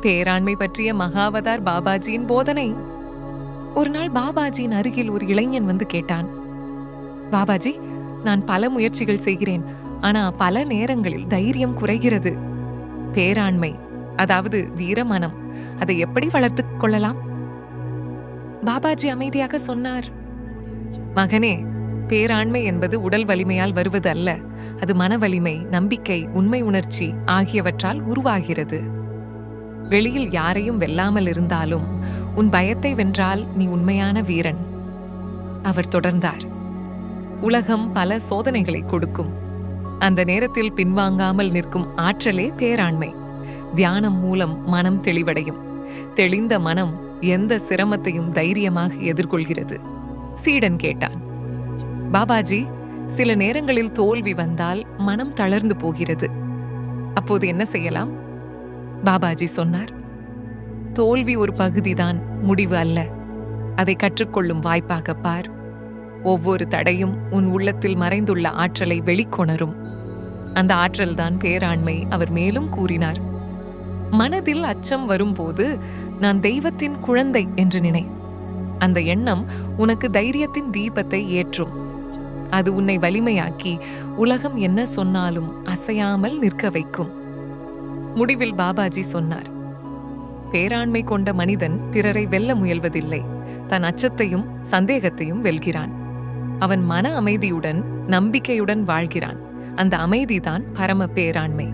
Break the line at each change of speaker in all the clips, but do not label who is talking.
பேராண்மை பற்றிய மகாவதார் பாபாஜியின் போதனை. ஒரு நாள் பாபாஜியின் அருகில் ஒரு இளைஞன் வந்து கேட்டான், பாபாஜி, நான் பல முயற்சிகள் செய்கிறேன், ஆனா பல நேரங்களில் தைரியம் குறைகிறது. பேராண்மை, அதாவது வீரமனம், அதை எப்படி வளர்த்துக் கொள்ளலாம்? பாபாஜி அமைதியாக சொன்னார், மகனே, பேராண்மை என்பது உடல் வலிமையால் வருவது அல்ல. அது மன வலிமை, நம்பிக்கை, உண்மை உணர்ச்சி ஆகியவற்றால் உருவாகிறது. வெளியில் யாரையும் வெல்லாமல் இருந்தாலும் உன் பயத்தை வென்றால் நீ உண்மையான வீரன். அவர் தொடர்ந்தார், உலகம் பல சோதனைகளை கொடுக்கும். அந்த நேரத்தில் பின்வாங்காமல் நிற்கும் ஆற்றலே பேராண்மை. தியானம் மூலம் மனம் தெளிவடையும். தெளிந்த மனம் எந்த சிரமத்தையும் தைரியமாக எதிர்கொள்கிறது. சீடன் கேட்டான், பாபாஜி, சில நேரங்களில் தோல்வி வந்தால் மனம் தளர்ந்து போகிறது. அப்போது என்ன செய்யலாம்? பாபாஜி சொன்னார், தோல்வி ஒரு பகுதிதான், முடிவு அல்ல. அதை கற்றுக்கொள்ளும் வாய்ப்பாக பார். ஒவ்வொரு தடையும் உன் உள்ளத்தில் மறைந்துள்ள ஆற்றலை வெளிக்கொணரும். அந்த ஆற்றல்தான் பேராண்மை. அவர் மேலும் கூறினார், மனதில் அச்சம் வரும்போது நான் தெய்வத்தின் குழந்தை என்று நினை. அந்த எண்ணம் உனக்கு தைரியத்தின் தீபத்தை ஏற்றும். அது உன்னை வலிமையாக்கி உலகம் என்ன சொன்னாலும் அசையாமல் நிற்க வைக்கும். முடிவில் பாபாஜி சொன்னார், பேராண்மை கொண்ட மனிதன் பிறரை வெல்ல முயல்வதில்லை, தன் அச்சத்தையும் சந்தேகத்தையும் வெல்கிறான். அவன் மன அமைதியுடன் நம்பிக்கையுடன் வாழ்கிறான். அந்த அமைதிதான் பரம பேராண்மை.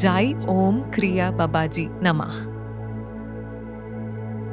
ஜாய் ஓம் கிரியா பாபாஜி நமः.